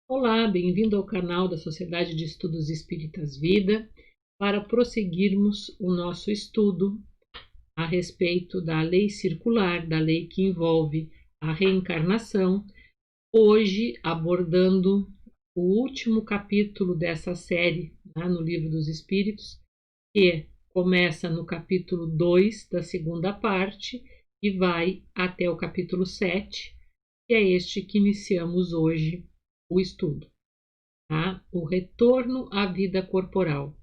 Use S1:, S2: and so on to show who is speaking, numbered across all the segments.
S1: Olá, bem-vindo ao canal da Sociedade de Estudos Espíritas Vida, para prosseguirmos o nosso estudo a respeito da lei circular, da lei que envolve a reencarnação, hoje abordando o último capítulo dessa série, no Livro dos Espíritos, que começa no capítulo 2 da segunda parte e vai até o capítulo 7, que é este que iniciamos hoje o estudo. O retorno à vida corporal,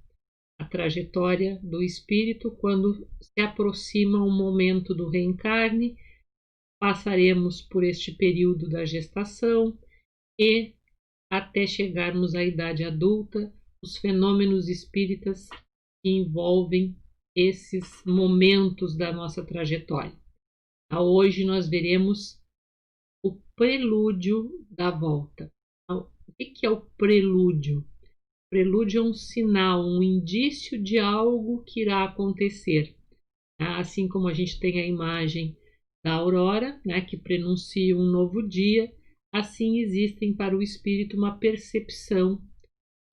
S1: a trajetória do espírito quando se aproxima o momento do reencarne. Passaremos por este período da gestação e até chegarmos à idade adulta, os fenômenos espíritas que envolvem esses momentos da nossa trajetória. Hoje nós veremos o prelúdio da volta. O que é o prelúdio? O prelúdio é um sinal, um indício de algo que irá acontecer. Assim como a gente tem a imagem da aurora, que prenuncia um novo dia, assim existem para o espírito uma percepção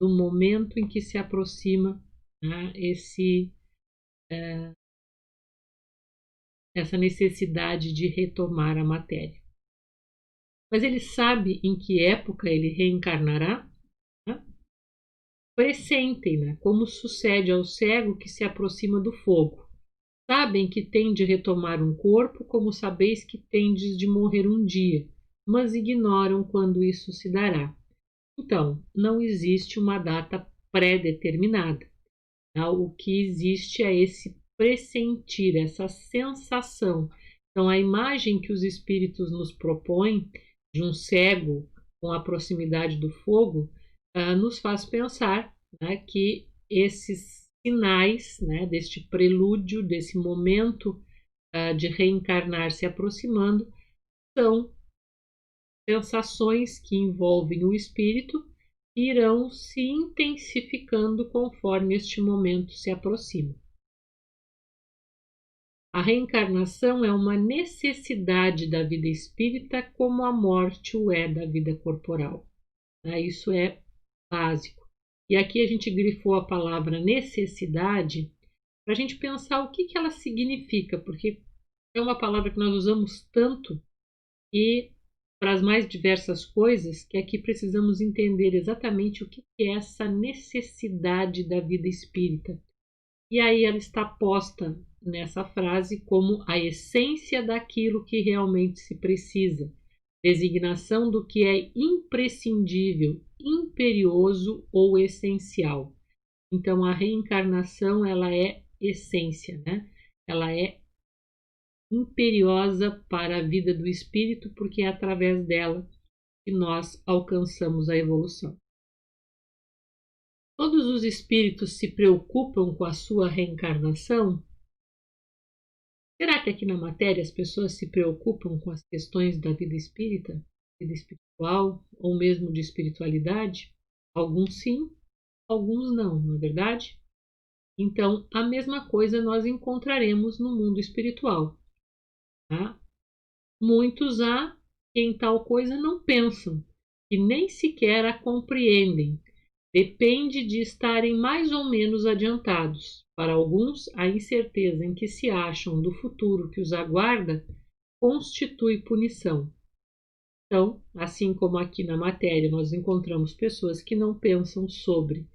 S1: do momento em que se aproxima essa necessidade de retomar a matéria. Mas ele sabe em que época ele reencarnará? Pressentem, como sucede ao cego que se aproxima do fogo. Sabem que tem de retomar um corpo, como sabeis que tendes de morrer um dia, mas ignoram quando isso se dará. Então, não existe uma data pré-determinada. O que existe é esse pressentir, essa sensação. Então, a imagem que os espíritos nos propõem de um cego com a proximidade do fogo nos faz pensar que esses sinais deste prelúdio, desse momento de reencarnar se aproximando, são sensações que envolvem o espírito e irão se intensificando conforme este momento se aproxima. A reencarnação é uma necessidade da vida espírita, como a morte o é da vida corporal. Isso é básico. E aqui a gente grifou a palavra necessidade para a gente pensar o que ela significa, porque é uma palavra que nós usamos tanto e para as mais diversas coisas, que aqui precisamos entender exatamente o que é essa necessidade da vida espírita. E aí ela está posta nessa frase como a essência daquilo que realmente se precisa, designação do que é imprescindível, imperioso ou essencial. Então a reencarnação, ela é essência, Ela é imperiosa para a vida do espírito, porque é através dela que nós alcançamos a evolução. Todos os espíritos se preocupam com a sua reencarnação? Será que aqui na matéria as pessoas se preocupam com as questões da vida espírita, vida espiritual ou mesmo de espiritualidade? Alguns sim, alguns não é verdade? Então, a mesma coisa nós encontraremos no mundo espiritual. Muitos há que em tal coisa não pensam, e nem sequer a compreendem. Depende de estarem mais ou menos adiantados. Para alguns, a incerteza em que se acham do futuro que os aguarda constitui punição. Então, assim como aqui na matéria nós encontramos pessoas que não pensam sobre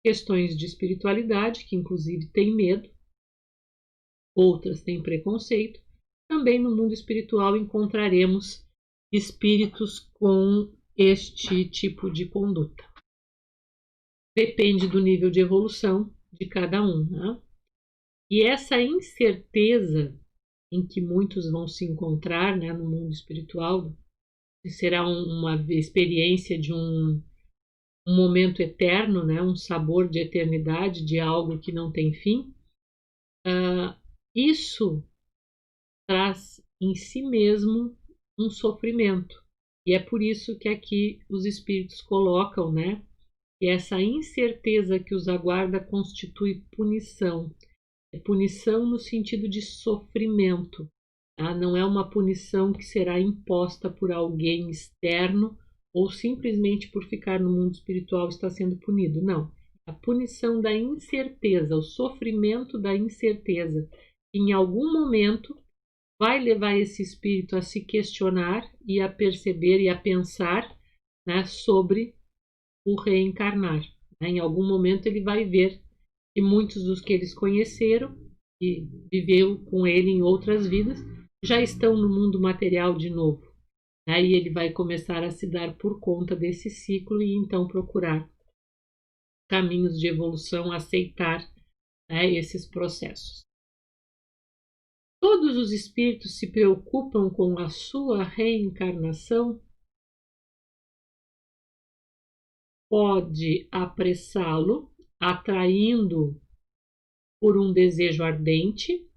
S1: questões de espiritualidade, que inclusive têm medo, outras têm preconceito, também no mundo espiritual encontraremos espíritos com este tipo de conduta. Depende do nível de evolução de cada um. E essa incerteza em que muitos vão se encontrar no mundo espiritual, que será uma experiência de um momento eterno, um sabor de eternidade, de algo que não tem fim, isso traz em si mesmo um sofrimento. E é por isso que aqui os espíritos colocam, que essa incerteza que os aguarda constitui punição. É punição no sentido de sofrimento. Não é uma punição que será imposta por alguém externo ou simplesmente por ficar no mundo espiritual está sendo punido. Não. A punição da incerteza, o sofrimento da incerteza, em algum momento vai levar esse espírito a se questionar e a perceber e a pensar, né, sobre o reencarnar. Né? Em algum momento ele vai ver que muitos dos que eles conheceram e viveu com ele em outras vidas já estão no mundo material de novo. Né? E ele vai começar a se dar por conta desse ciclo e então procurar caminhos de evolução, aceitar, né, esses processos. Todos os espíritos se preocupam com a sua reencarnação? Pode apressá-lo, atraindo por um desejo ardente,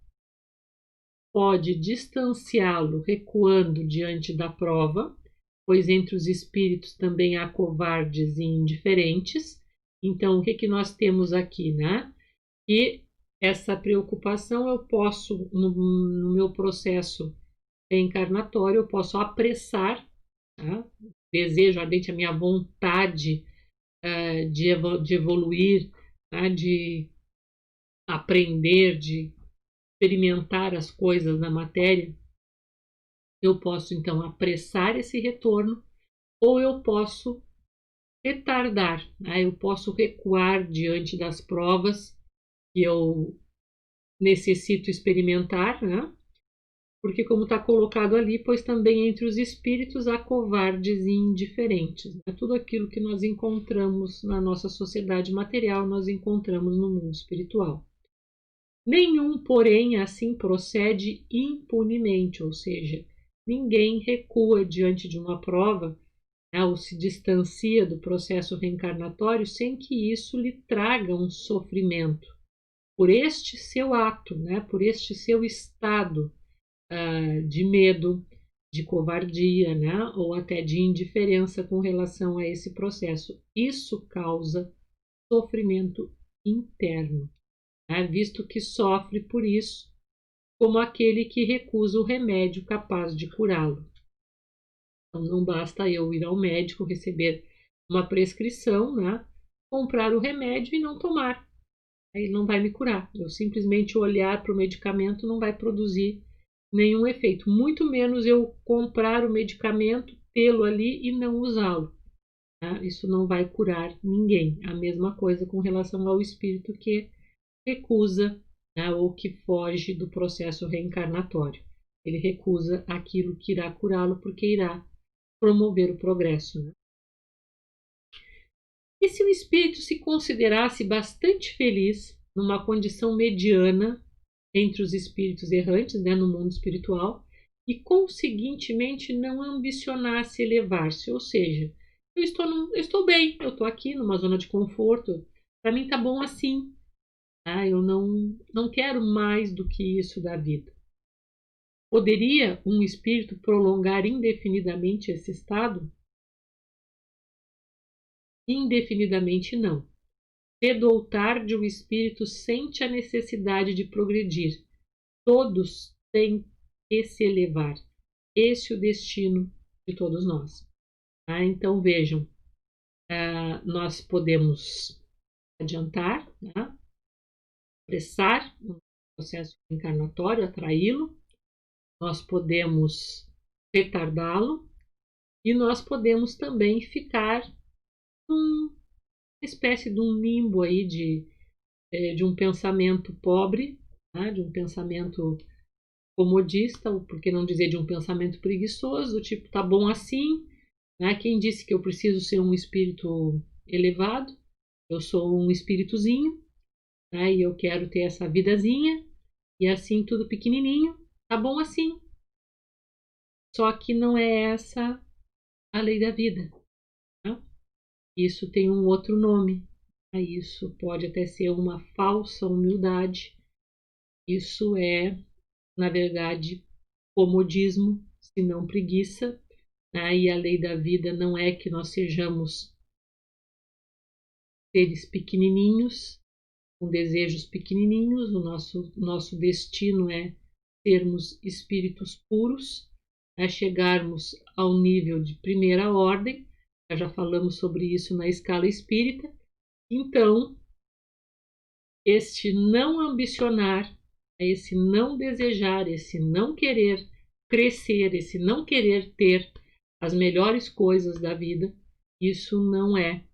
S1: pode distanciá-lo, recuando diante da prova, pois entre os espíritos também há covardes e indiferentes. Então, o que nós temos aqui, né? E essa preocupação eu posso, no meu processo reencarnatório, eu posso apressar, tá? Desejo ardente, a minha vontade de evoluir, tá? De aprender, de experimentar as coisas na matéria. Eu posso então apressar esse retorno ou eu posso retardar, né? Eu posso recuar diante das provas que eu necessito experimentar, né? Porque como está colocado ali, pois também entre os espíritos há covardes e indiferentes. Né? Tudo aquilo que nós encontramos na nossa sociedade material, nós encontramos no mundo espiritual. Nenhum, porém, assim procede impunemente, ou seja, ninguém recua diante de uma prova, né, ou se distancia do processo reencarnatório sem que isso lhe traga um sofrimento. Por este seu ato, né, por este seu estado de medo, de covardia, né, ou até de indiferença com relação a esse processo. Isso causa sofrimento interno, né, visto que sofre por isso, como aquele que recusa o remédio capaz de curá-lo. Então, não basta eu ir ao médico, receber uma prescrição, né, comprar o remédio e não tomar. Aí não vai me curar. Eu simplesmente olhar para o medicamento não vai produzir nenhum efeito. Muito menos eu comprar o medicamento, tê-lo ali e não usá-lo. Tá? Isso não vai curar ninguém. A mesma coisa com relação ao espírito que recusa, né, ou que foge do processo reencarnatório. Ele recusa aquilo que irá curá-lo porque irá promover o progresso. Né? E se o espírito se considerasse bastante feliz numa condição mediana entre os espíritos errantes, né, no mundo espiritual, e conseguintemente não ambicionasse elevar-se, ou seja, eu estou bem, eu estou aqui numa zona de conforto, para mim tá bom assim, tá? Eu não quero mais do que isso da vida. Poderia um espírito prolongar indefinidamente esse estado? Indefinidamente não. Cedo ou tarde o espírito sente a necessidade de progredir. Todos têm que se elevar. Esse é o destino de todos nós. Tá? Então vejam, nós podemos adiantar, tá? Apressar o processo encarnatório, atraí-lo, nós podemos retardá-lo e nós podemos também ficar numa espécie de um limbo aí de um pensamento pobre, né? De um pensamento comodista, ou por que não dizer de um pensamento preguiçoso, do tipo, tá bom assim, né? Quem disse que eu preciso ser um espírito elevado? Eu sou um espíritozinho, né? E eu quero ter essa vidazinha, e assim tudo pequenininho, tá bom assim. Só que não é essa a lei da vida. Né? Isso tem um outro nome. Isso pode até ser uma falsa humildade. Isso é, na verdade, comodismo, se não preguiça. Né? E a lei da vida não é que nós sejamos seres pequenininhos, com desejos pequenininhos. O nosso destino é sermos espíritos puros, é chegarmos ao nível de primeira ordem, Já falamos sobre isso na escala espírita. Então, este não ambicionar, esse não desejar, esse não querer crescer, esse não querer ter as melhores coisas da vida, isso não é,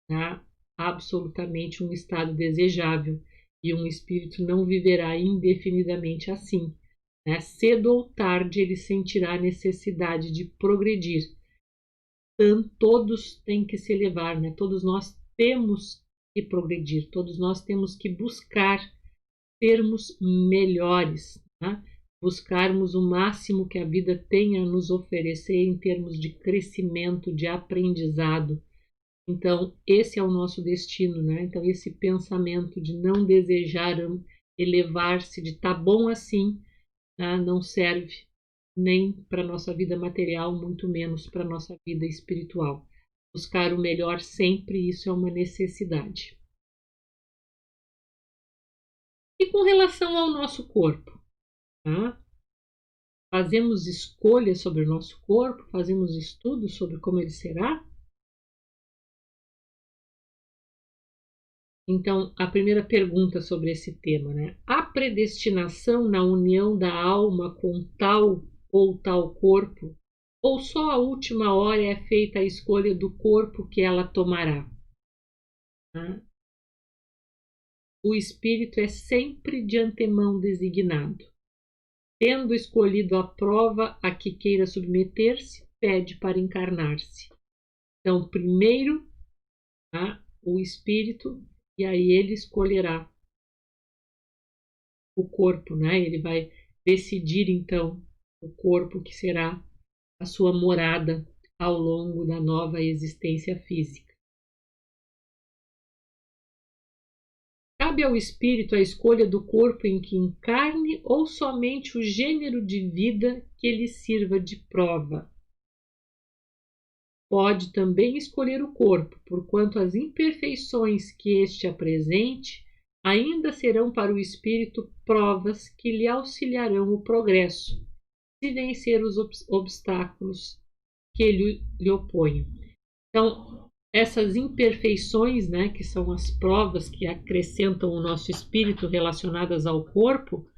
S1: tá, absolutamente um estado desejável, e um espírito não viverá indefinidamente assim. Né? Cedo ou tarde ele sentirá a necessidade de progredir. Então, todos têm que se elevar, né? Todos nós temos que progredir, todos nós temos que buscar sermos melhores, tá? Buscarmos o máximo que a vida tem a nos oferecer em termos de crescimento, de aprendizado. Então, esse é o nosso destino, né? Então, esse pensamento de não desejar elevar-se, de tá bom assim, tá? Não serve nem para a nossa vida material, muito menos para a nossa vida espiritual. Buscar o melhor sempre, isso é uma necessidade. E com relação ao nosso corpo, tá? Fazemos escolhas sobre o nosso corpo, fazemos estudos sobre como ele será? Então, a primeira pergunta sobre esse tema, né? Há predestinação na união da alma com tal ou tal corpo? Ou só a última hora é feita a escolha do corpo que ela tomará? Tá? O espírito é sempre de antemão designado. Tendo escolhido a prova a que queira submeter-se, pede para encarnar-se. Então, primeiro, tá, o espírito, e aí ele escolherá o corpo, né? Ele vai decidir, então, o corpo que será a sua morada ao longo da nova existência física. Cabe ao espírito a escolha do corpo em que encarne ou somente o gênero de vida que lhe sirva de prova. Pode também escolher o corpo, porquanto as imperfeições que este apresente ainda serão para o espírito provas que lhe auxiliarão o progresso, se vencer os obstáculos que lhe oponham. Então, essas imperfeições, né, que são as provas que acrescentam o nosso espírito relacionadas ao corpo,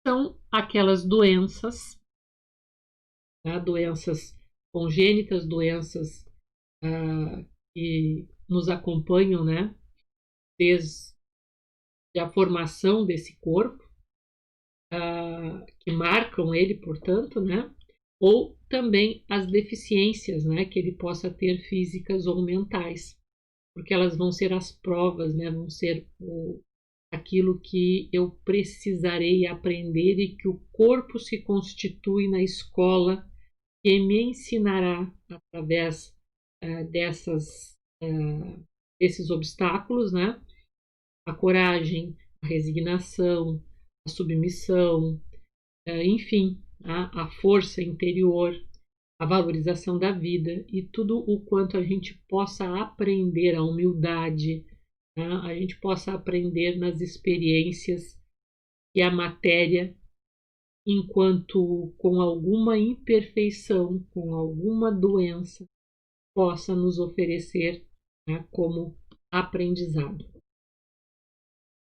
S1: são aquelas doenças, tá? Doenças congênitas, doenças que nos acompanham, né, desde a formação desse corpo, que marcam ele, portanto, né, ou também as deficiências, né, que ele possa ter físicas ou mentais, porque elas vão ser as provas, né, vão ser aquilo que eu precisarei aprender e que o corpo se constitui na escola que me ensinará através desses obstáculos, né, a coragem, a resignação, a submissão, enfim, a força interior, a valorização da vida e tudo o quanto a gente possa aprender, a humildade, né? A gente possa aprender nas experiências que a matéria, enquanto com alguma imperfeição, com alguma doença, possa nos oferecer, né, como aprendizado.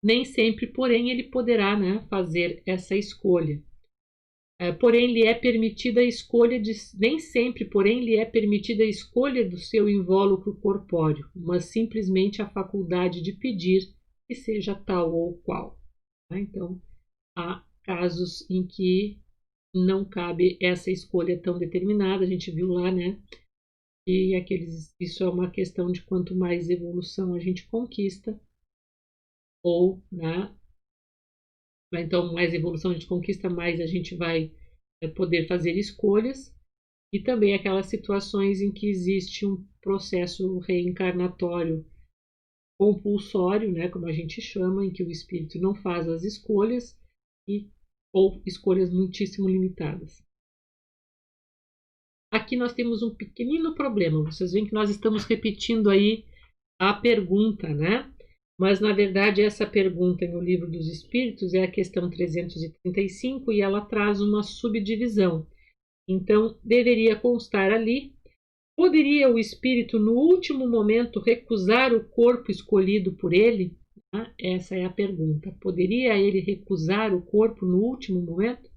S1: Nem sempre, porém, ele poderá, né, fazer essa escolha. Porém, lhe é permitida a escolha de. Nem sempre, porém, lhe é permitida a escolha do seu invólucro corpóreo, mas simplesmente a faculdade de pedir que seja tal ou qual. Então, há casos em que não cabe essa escolha tão determinada. A gente viu lá, né? E isso é uma questão de quanto mais evolução a gente conquista, ou, né, então, mais evolução a gente conquista, mais a gente vai poder fazer escolhas, e também aquelas situações em que existe um processo reencarnatório compulsório, né, como a gente chama, em que o espírito não faz as escolhas, ou escolhas muitíssimo limitadas. Aqui nós temos um pequenino problema. Vocês veem que nós estamos repetindo aí a pergunta, né? Mas, na verdade, essa pergunta no Livro dos Espíritos é a questão 335 e ela traz uma subdivisão. Então, deveria constar ali Poderia o espírito, no último momento, recusar o corpo escolhido por ele? Essa é a pergunta. Poderia ele recusar o corpo no último momento?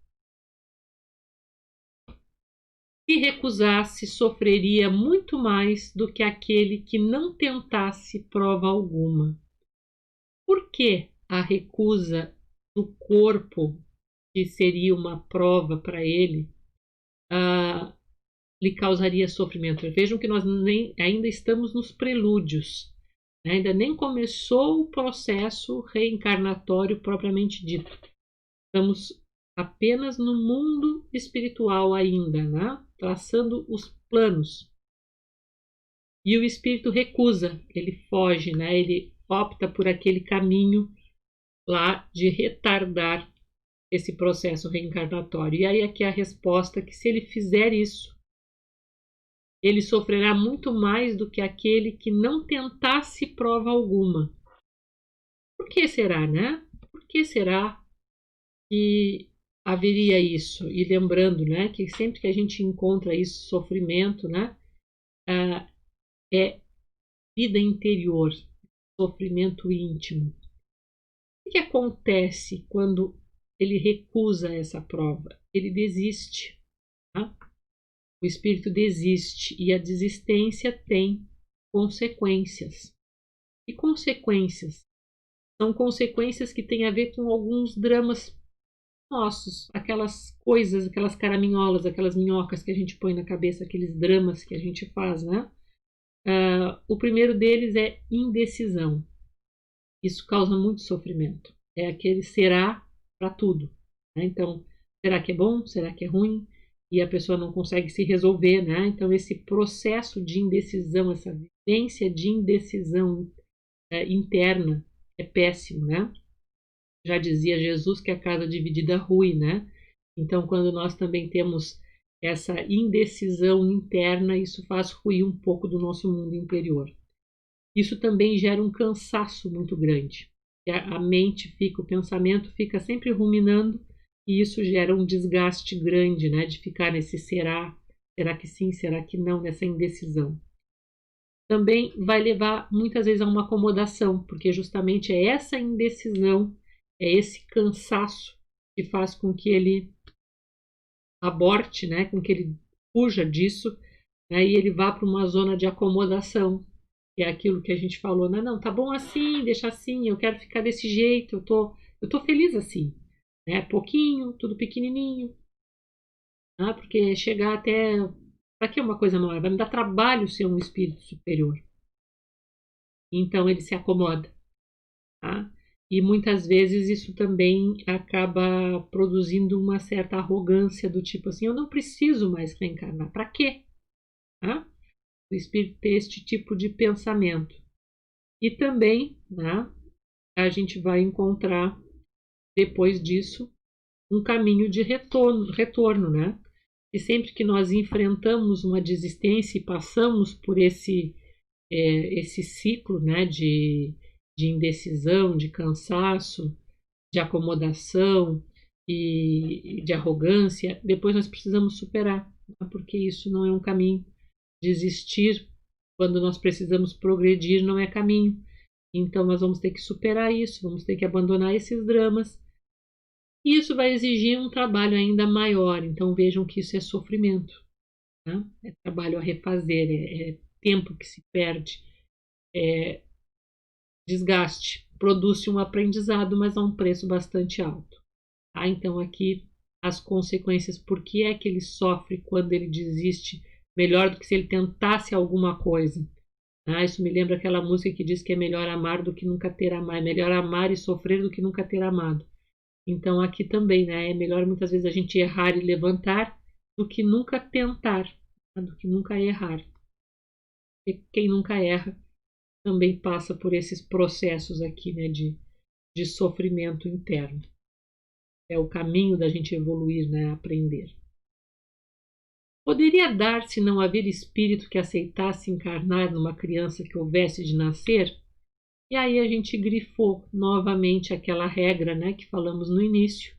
S1: Se recusasse, sofreria muito mais do que aquele que não tentasse prova alguma. Por que a recusa do corpo, que seria uma prova para ele, lhe causaria sofrimento? Vejam que nós ainda estamos nos prelúdios, né? Ainda nem começou o processo reencarnatório propriamente dito. Estamos apenas no mundo espiritual ainda, né? Traçando os planos. E o espírito recusa, ele foge, né? Ele opta por aquele caminho lá de retardar esse processo reencarnatório. E aí aqui a resposta que se ele fizer isso, ele sofrerá muito mais do que aquele que não tentasse prova alguma. Por que será, né? Por que será que haveria isso? E lembrando, né, que sempre que a gente encontra isso, sofrimento, né, é vida interior, sofrimento íntimo. O que acontece quando ele recusa essa prova? Ele desiste. Tá? O espírito desiste e a desistência tem consequências. E consequências? São consequências que têm a ver com alguns dramas nossos, aquelas coisas, aquelas caraminholas, aquelas minhocas que a gente põe na cabeça, aqueles dramas que a gente faz, né? O primeiro deles é indecisão. Isso causa muito sofrimento. É aquele será para tudo. Né? Então, será que é bom? Será que é ruim? E a pessoa não consegue se resolver, né? Então, esse processo de indecisão, essa vivência de indecisão interna é péssimo, né? Já dizia Jesus que a casa dividida rui, né? Então, quando nós também temos essa indecisão interna, isso faz ruir um pouco do nosso mundo interior. Isso também gera um cansaço muito grande. A mente fica, o pensamento fica sempre ruminando e isso gera um desgaste grande, né? De ficar nesse será que sim, será que não, nessa indecisão. Também vai levar muitas vezes a uma acomodação, porque justamente é essa indecisão, é esse cansaço que faz com que ele aborte, né? Com que ele fuja disso, né? E ele vá para uma zona de acomodação, que é aquilo que a gente falou, não, tá bom assim, deixa assim, eu quero ficar desse jeito, eu tô feliz assim, né? Pouquinho, tudo pequenininho, né? Porque chegar até, para que uma coisa maior? Vai me dar trabalho ser um espírito superior. Então ele se acomoda, tá? E muitas vezes isso também acaba produzindo uma certa arrogância do tipo assim, eu não preciso mais reencarnar, para quê? Tá? O espírito ter este tipo de pensamento. E também, né, a gente vai encontrar, depois disso, um caminho de retorno, né? E sempre que nós enfrentamos uma desistência e passamos por esse ciclo, né, de indecisão, de cansaço, de acomodação e de arrogância, depois nós precisamos superar, né? Porque isso não é um caminho. Desistir quando nós precisamos progredir não é caminho. Então nós vamos ter que superar isso, vamos ter que abandonar esses dramas. E isso vai exigir um trabalho ainda maior. Então vejam que isso é sofrimento, né? É trabalho a refazer, é tempo que se perde, é desgaste. Produz-se um aprendizado, mas a um preço bastante alto. Tá? Então aqui as consequências, por que é que ele sofre quando ele desiste, melhor do que se ele tentasse alguma coisa. Isso me lembra aquela música que diz que é melhor amar do que nunca ter amado, é melhor amar e sofrer do que nunca ter amado. Então aqui também, né, é melhor muitas vezes a gente errar e levantar do que nunca tentar, né, do que nunca errar. E quem nunca erra também passa por esses processos aqui, né, de sofrimento interno. É o caminho da gente evoluir, né, aprender. Poderia dar-se não haver espírito que aceitasse encarnar numa criança que houvesse de nascer? E aí a gente grifou novamente aquela regra, né, que falamos no início.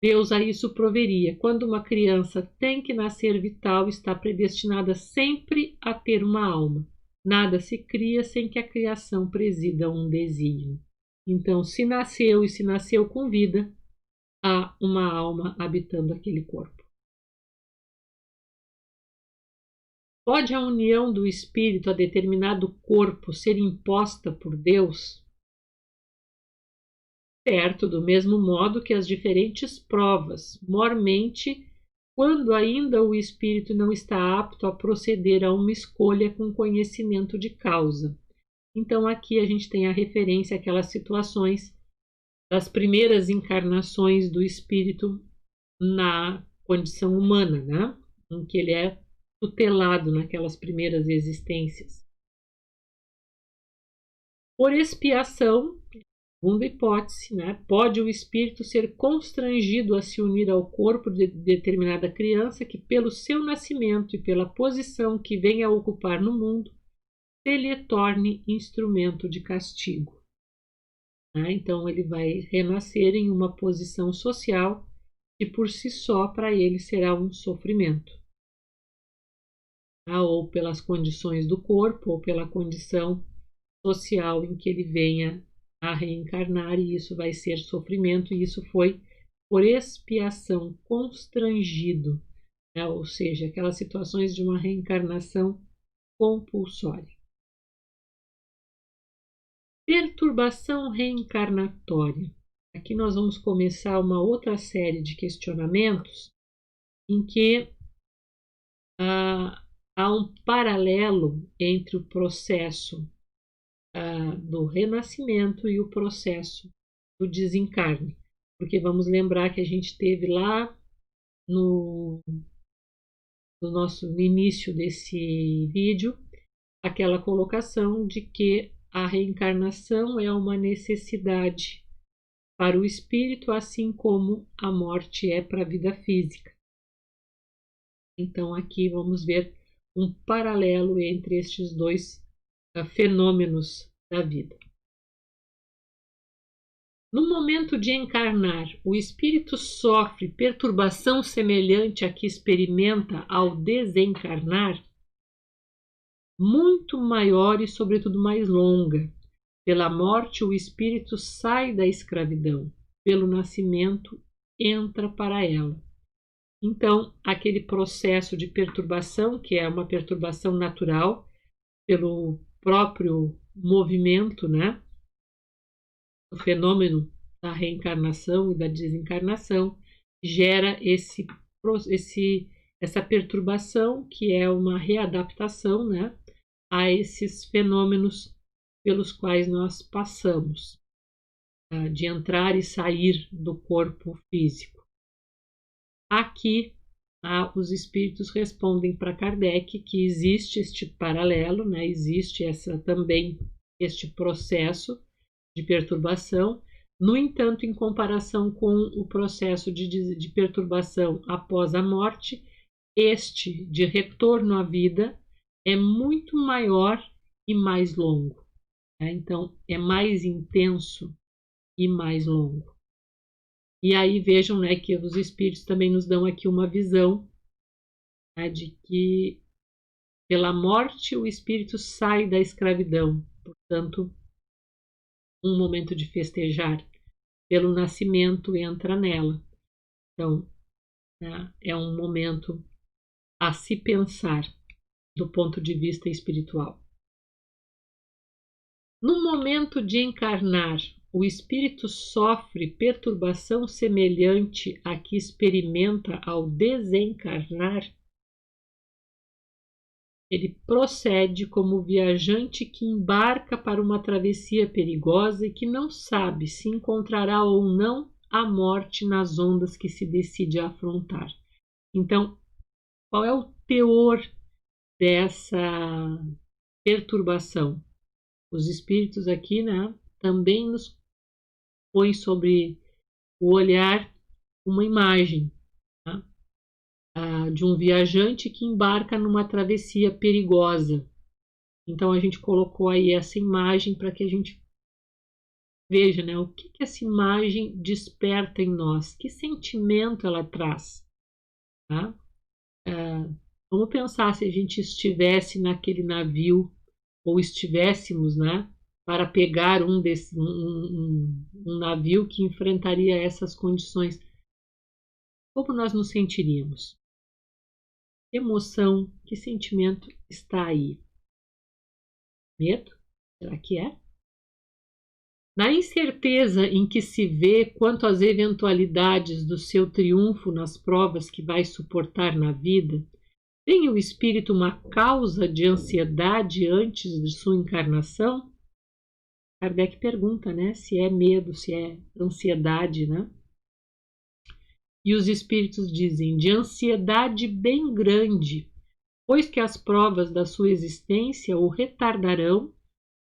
S1: Deus a isso proveria. Quando uma criança tem que nascer vital, está predestinada sempre a ter uma alma. Nada se cria sem que a criação presida um desígnio. Então, se nasceu e se nasceu com vida, há uma alma habitando aquele corpo. Pode a união do espírito a determinado corpo ser imposta por Deus? Certo, do mesmo modo que as diferentes provas, mormente, quando ainda o espírito não está apto a proceder a uma escolha com conhecimento de causa. Então aqui a gente tem a referência àquelas situações das primeiras encarnações do espírito na condição humana, né? Em que ele é tutelado naquelas primeiras existências. Por expiação, segunda hipótese, né, pode o espírito ser constrangido a se unir ao corpo de determinada criança que, pelo seu nascimento e pela posição que vem a ocupar no mundo, se lhe torne instrumento de castigo. Então, ele vai renascer em uma posição social que, por si só, para ele será um sofrimento. Ou pelas condições do corpo, ou pela condição social em que ele venha a reencarnar, e isso vai ser sofrimento, e isso foi por expiação, constrangido, né? Ou seja, aquelas situações de uma reencarnação compulsória. Perturbação reencarnatória. Aqui nós vamos começar uma outra série de questionamentos em que há um paralelo entre o processo do renascimento e o processo do desencarne. Porque vamos lembrar que a gente teve lá no início desse vídeo aquela colocação de que a reencarnação é uma necessidade para o espírito, assim como a morte é para a vida física. Então aqui vamos ver um paralelo entre estes dois fenômenos da vida. No momento de encarnar, o espírito sofre perturbação semelhante à que experimenta ao desencarnar, muito maior e, sobretudo, mais longa. Pela morte, o espírito sai da escravidão, pelo nascimento, entra para ela. Então, aquele processo de perturbação, que é uma perturbação natural, pelo próprio movimento, né? O fenômeno da reencarnação e da desencarnação gera essa perturbação, que é uma readaptação, né, a esses fenômenos pelos quais nós passamos, de entrar e sair do corpo físico. Aqui, os espíritos respondem para Kardec que existe este paralelo, né, existe também este processo de perturbação. No entanto, em comparação com o processo de perturbação após a morte, este de retorno à vida é muito maior e mais longo. Então, é mais intenso e mais longo. E aí vejam, né, que os espíritos também nos dão aqui uma visão, né, de que pela morte o espírito sai da escravidão. Portanto, um momento de festejar. Pelo nascimento entra nela. Então, né, é um momento a se pensar do ponto de vista espiritual. No momento de encarnar, o espírito sofre perturbação semelhante à que experimenta ao desencarnar. Ele procede como viajante que embarca para uma travessia perigosa e que não sabe se encontrará ou não a morte nas ondas que se decide a afrontar. Então, qual é o teor dessa perturbação? Os espíritos aqui, né, também nos põem sobre o olhar uma imagem, tá? De um viajante que embarca numa travessia perigosa. Então a gente colocou aí essa imagem para que a gente Veja, né, o que essa imagem desperta em nós, que sentimento ela traz, tá? Vamos pensar se a gente estivesse naquele navio ou estivéssemos, né, para pegar um navio que enfrentaria essas condições, como nós nos sentiríamos? Que emoção, que sentimento está aí? Medo? Será que é? Na incerteza em que se vê quanto às eventualidades do seu triunfo nas provas que vai suportar na vida, tem o espírito uma causa de ansiedade antes de sua encarnação? Kardec pergunta, né, se é medo, se é ansiedade, né? E os espíritos dizem, de ansiedade bem grande, pois que as provas da sua existência o retardarão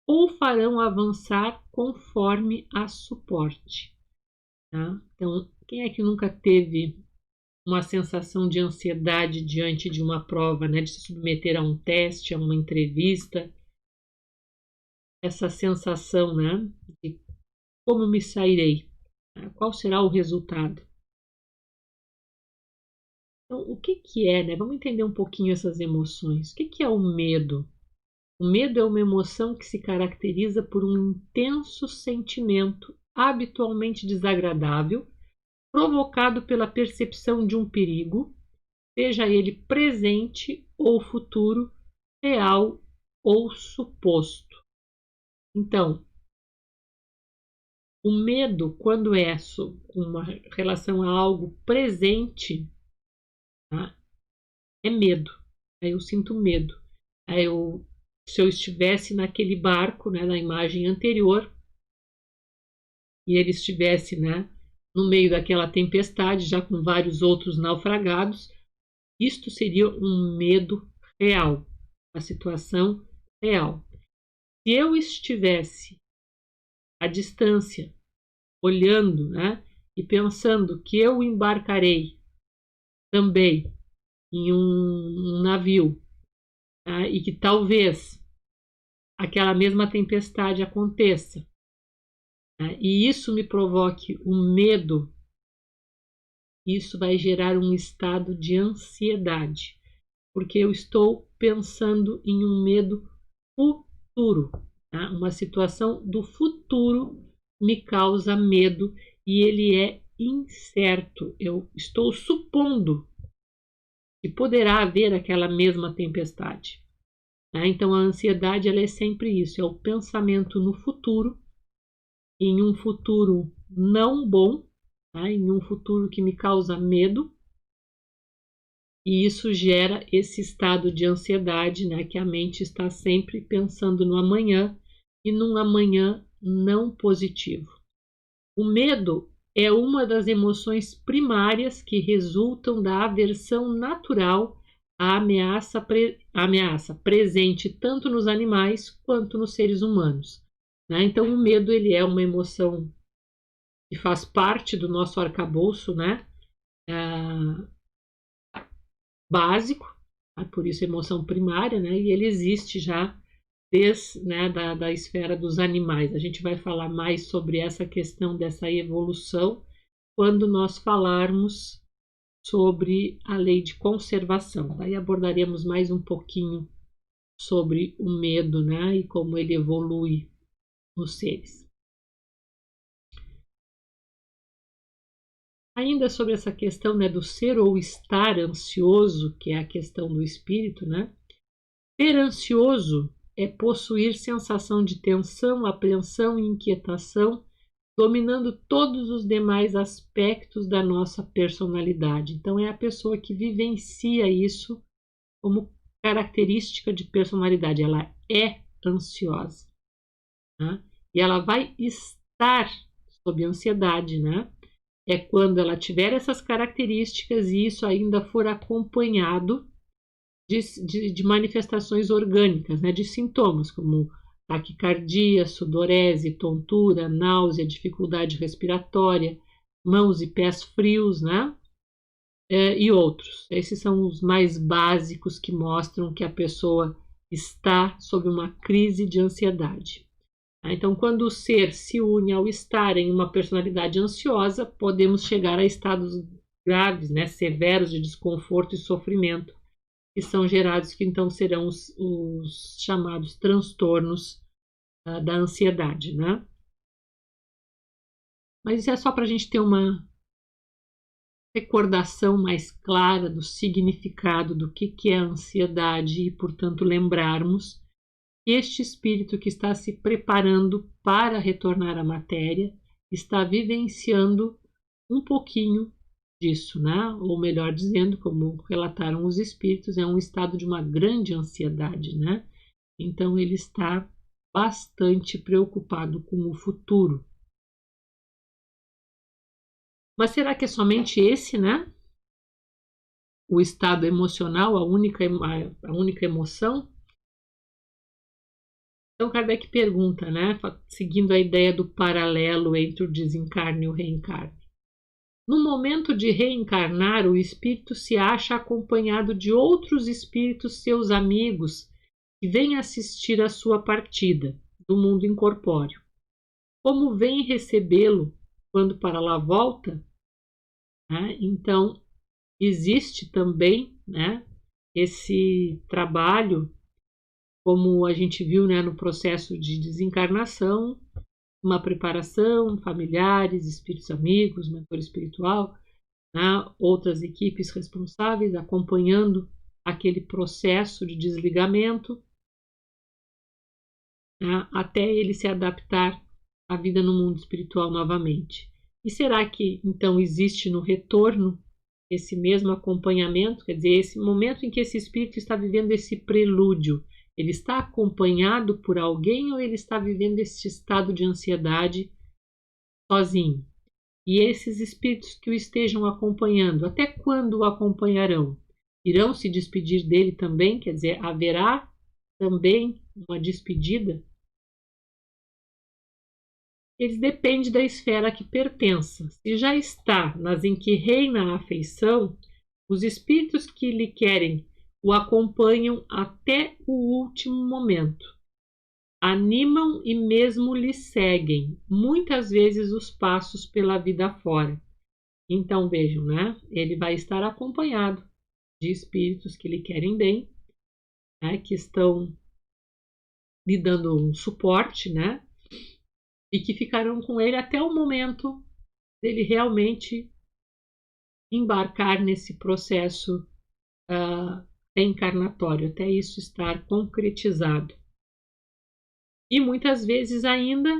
S1: ou farão avançar conforme a suporte. Tá? Então, quem é que nunca teve uma sensação de ansiedade diante de uma prova, né, de se submeter a um teste, a uma entrevista? Essa sensação, né, de como me sairei, né? Qual será o resultado? Então, o que é, né? Vamos entender um pouquinho essas emoções. O que é o medo? O medo é uma emoção que se caracteriza por um intenso sentimento habitualmente desagradável, provocado pela percepção de um perigo, seja ele presente ou futuro, real ou suposto. Então, o medo, quando é uma relação a algo presente, tá? É medo. Aí eu sinto medo. Se eu estivesse naquele barco, né, na imagem anterior, e ele estivesse, né, no meio daquela tempestade, já com vários outros naufragados, isto seria um medo real, a situação real. Se eu estivesse à distância, olhando, né, e pensando que eu embarcarei também em um navio, tá, e que talvez aquela mesma tempestade aconteça, tá, e isso me provoque um medo, isso vai gerar um estado de ansiedade, porque eu estou pensando em um medo futuro. Tá? Uma situação do futuro me causa medo e ele é incerto. Eu estou supondo que poderá haver aquela mesma tempestade. Tá? Então a ansiedade ela é sempre isso, é o pensamento no futuro, em um futuro não bom, tá? Em um futuro que me causa medo. E isso gera esse estado de ansiedade, né, que a mente está sempre pensando no amanhã e num amanhã não positivo. O medo é uma das emoções primárias que resultam da aversão natural à ameaça presente tanto nos animais quanto nos seres humanos. Né? Então, o medo ele é uma emoção que faz parte do nosso arcabouço, né? Básico, tá? Por isso emoção primária, né? E ele existe já desde, né, da esfera dos animais. A gente vai falar mais sobre essa questão dessa evolução quando nós falarmos sobre a lei de conservação. Daí abordaremos mais um pouquinho sobre o medo, né, e como ele evolui nos seres. Ainda sobre essa questão, né, do ser ou estar ansioso, que é a questão do espírito, né? Ser ansioso é possuir sensação de tensão, apreensão e inquietação, dominando todos os demais aspectos da nossa personalidade. Então é a pessoa que vivencia isso como característica de personalidade. Ela é ansiosa, né? E ela vai estar sob ansiedade, né? É quando ela tiver essas características e isso ainda for acompanhado de manifestações orgânicas, né, de sintomas como taquicardia, sudorese, tontura, náusea, dificuldade respiratória, mãos e pés frios, né, e outros. Esses são os mais básicos que mostram que a pessoa está sob uma crise de ansiedade. Então, quando o ser se une ao estar em uma personalidade ansiosa, podemos chegar a estados graves, né, severos de desconforto e sofrimento, que são gerados, que então serão os chamados transtornos da ansiedade, né? Mas isso é só para a gente ter uma recordação mais clara do significado do que é a ansiedade e, portanto, lembrarmos que este espírito que está se preparando para retornar à matéria está vivenciando um pouquinho disso, né? Ou melhor dizendo, como relataram os espíritos, é um estado de uma grande ansiedade, né? Então ele está bastante preocupado com o futuro. Mas será que é somente esse, né? O estado emocional, a única emoção? Então Kardec pergunta, né? Seguindo a ideia do paralelo entre o desencarne e o reencarne. No momento de reencarnar, o espírito se acha acompanhado de outros espíritos, seus amigos, que vêm assistir à sua partida do mundo incorpóreo. Como vem recebê-lo quando para lá volta, né? Então existe também, né, esse trabalho, como a gente viu, né, no processo de desencarnação, uma preparação, familiares, espíritos amigos, mentor espiritual, né, outras equipes responsáveis acompanhando aquele processo de desligamento, né, até ele se adaptar à vida no mundo espiritual novamente. E será que então existe no retorno esse mesmo acompanhamento? Quer dizer, esse momento em que esse espírito está vivendo esse prelúdio, ele está acompanhado por alguém ou ele está vivendo esse estado de ansiedade sozinho? E esses espíritos que o estejam acompanhando, até quando o acompanharão? Irão se despedir dele também? Quer dizer, haverá também uma despedida? Ele depende da esfera a que pertença. Se já está nas em que reina a afeição, os espíritos que lhe querem o acompanham até o último momento. Animam e mesmo lhe seguem, muitas vezes, os passos pela vida fora. Então vejam, né? Ele vai estar acompanhado de espíritos que lhe querem bem, né? Que estão lhe dando um suporte, né? E que ficarão com ele até o momento dele realmente embarcar nesse processo reencarnatório, até isso estar concretizado. E muitas vezes ainda,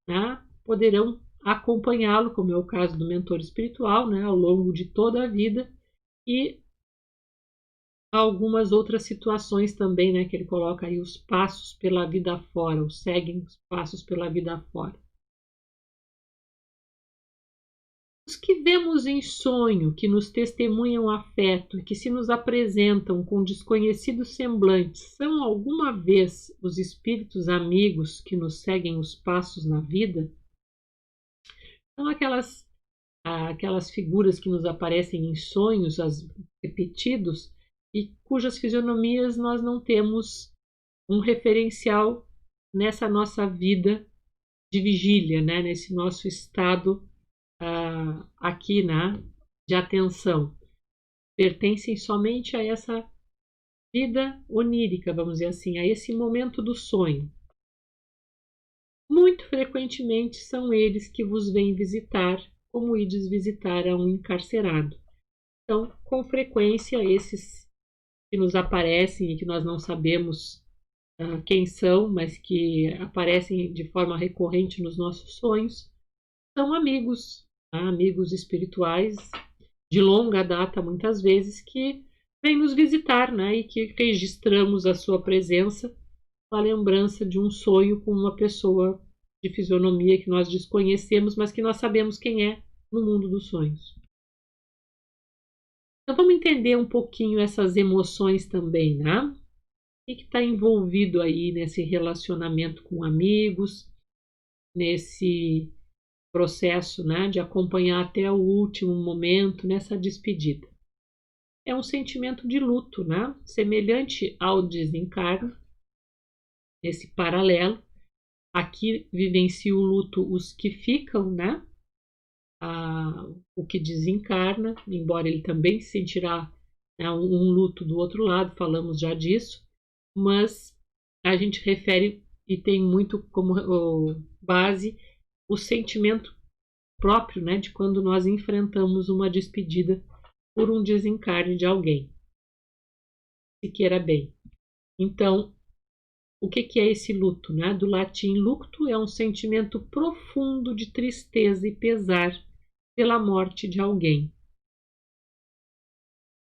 S1: né, poderão acompanhá-lo, como é o caso do mentor espiritual, né, ao longo de toda a vida, e algumas outras situações também, né, que ele coloca aí os passos pela vida fora, os seguem os passos pela vida fora. Os que vemos em sonho, que nos testemunham afeto e que se nos apresentam com desconhecidos semblantes, são alguma vez os espíritos amigos que nos seguem os passos na vida? São aquelas figuras que nos aparecem em sonhos, repetidos, e cujas fisionomias nós não temos um referencial nessa nossa vida de vigília, né? Nesse nosso estado aqui, né, de atenção. Pertencem somente a essa vida onírica, vamos dizer assim, a esse momento do sonho. Muito frequentemente são eles que vos vêm visitar, como ides visitar a um encarcerado. Então, com frequência, esses que nos aparecem e que nós não sabemos quem são, mas que aparecem de forma recorrente nos nossos sonhos, são amigos, amigos espirituais de longa data, muitas vezes, que vêm nos visitar, né, e que registramos a sua presença com a lembrança de um sonho com uma pessoa de fisionomia que nós desconhecemos, mas que nós sabemos quem é no mundo dos sonhos. Então vamos entender um pouquinho essas emoções também, né? O que está envolvido aí nesse relacionamento com amigos, nesse processo, né, de acompanhar até o último momento, nessa despedida. É um sentimento de luto, né, semelhante ao desencarne, esse paralelo, Aqui vivencia o luto os que ficam, né? O que desencarna, embora ele também sentirá, né, um luto do outro lado, falamos já disso, mas a gente refere e tem muito como base o sentimento próprio, né, de quando nós enfrentamos uma despedida por um desencarne de alguém, se queira bem. Então, o que é esse luto, né? Do latim lucto é um sentimento profundo de tristeza e pesar pela morte de alguém.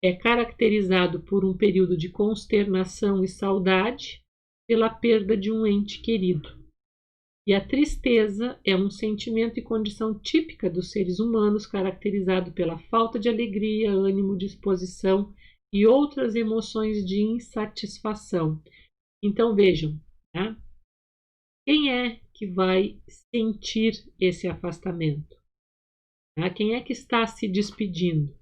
S1: É caracterizado por um período de consternação e saudade pela perda de um ente querido. E a tristeza é um sentimento e condição típica dos seres humanos, caracterizado pela falta de alegria, ânimo, disposição e outras emoções de insatisfação. Então vejam, né? Quem é que vai sentir esse afastamento? Quem é que está se despedindo?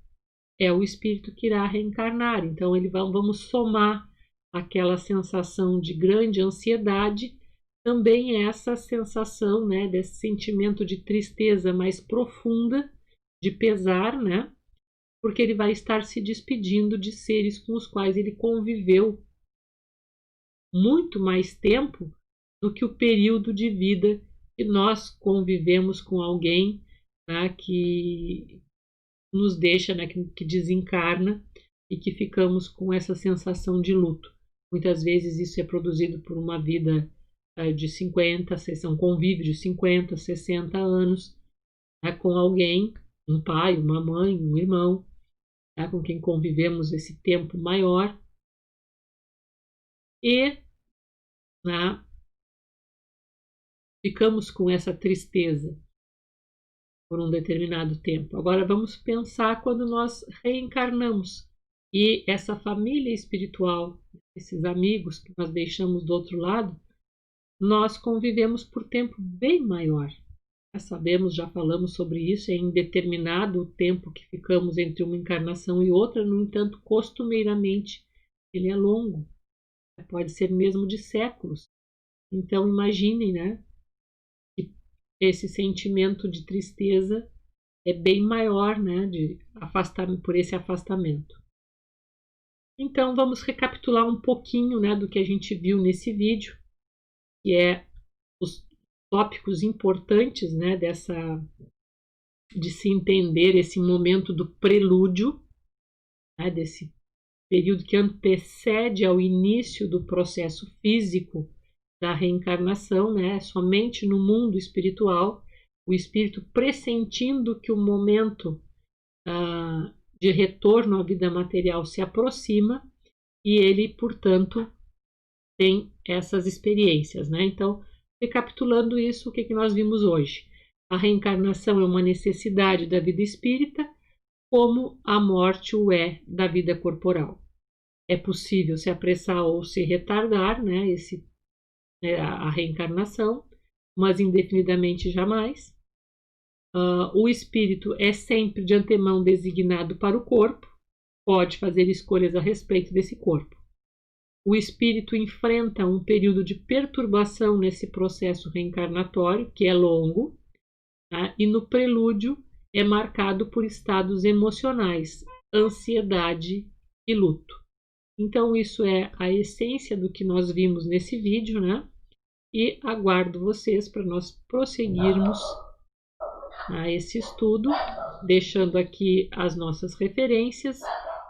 S1: É o espírito que irá reencarnar. Então vamos somar aquela sensação de grande ansiedade, também essa sensação, né, desse sentimento de tristeza mais profunda, de pesar, né? Porque ele vai estar se despedindo de seres com os quais ele conviveu muito mais tempo do que o período de vida que nós convivemos com alguém, né, que nos deixa, né, que desencarna e que ficamos com essa sensação de luto. Muitas vezes isso é produzido por uma vida de 50, um convívio de 50, 60 anos, né, com alguém, um pai, uma mãe, um irmão, né, com quem convivemos esse tempo maior. E, né, ficamos com essa tristeza por um determinado tempo. Agora vamos pensar quando nós reencarnamos e essa família espiritual, esses amigos que nós deixamos do outro lado, nós convivemos por tempo bem maior. Já sabemos, já falamos sobre isso, é indeterminado o tempo que ficamos entre uma encarnação e outra, no entanto, costumeiramente ele é longo, pode ser mesmo de séculos. Então imaginem, né? Esse sentimento de tristeza é bem maior, né, por esse afastamento. Então vamos recapitular um pouquinho, né, do que a gente viu nesse vídeo, que é os tópicos importantes, né, de se entender esse momento do prelúdio, né, desse período que antecede ao início do processo físico da reencarnação, né? Somente no mundo espiritual, o espírito pressentindo que o momento de retorno à vida material se aproxima e ele, portanto, tem essas experiências, né? Então, recapitulando isso, o que nós vimos hoje? A reencarnação é uma necessidade da vida espírita, como a morte o é da vida corporal. É possível se apressar ou se retardar, né? A reencarnação, mas indefinidamente jamais. O espírito é sempre de antemão designado para o corpo, pode fazer escolhas a respeito desse corpo. O espírito enfrenta um período de perturbação nesse processo reencarnatório, que é longo, tá? E no prelúdio é marcado por estados emocionais, ansiedade e luto. Então, isso é a essência do que nós vimos nesse vídeo, né? E aguardo vocês para nós prosseguirmos a esse estudo, deixando aqui as nossas referências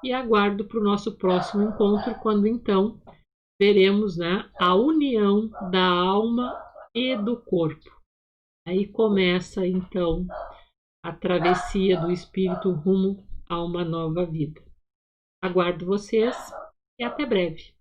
S1: e aguardo para o nosso próximo encontro, quando então veremos, né, a união da alma e do corpo. Aí começa então a travessia do espírito rumo a uma nova vida. Aguardo vocês e até breve.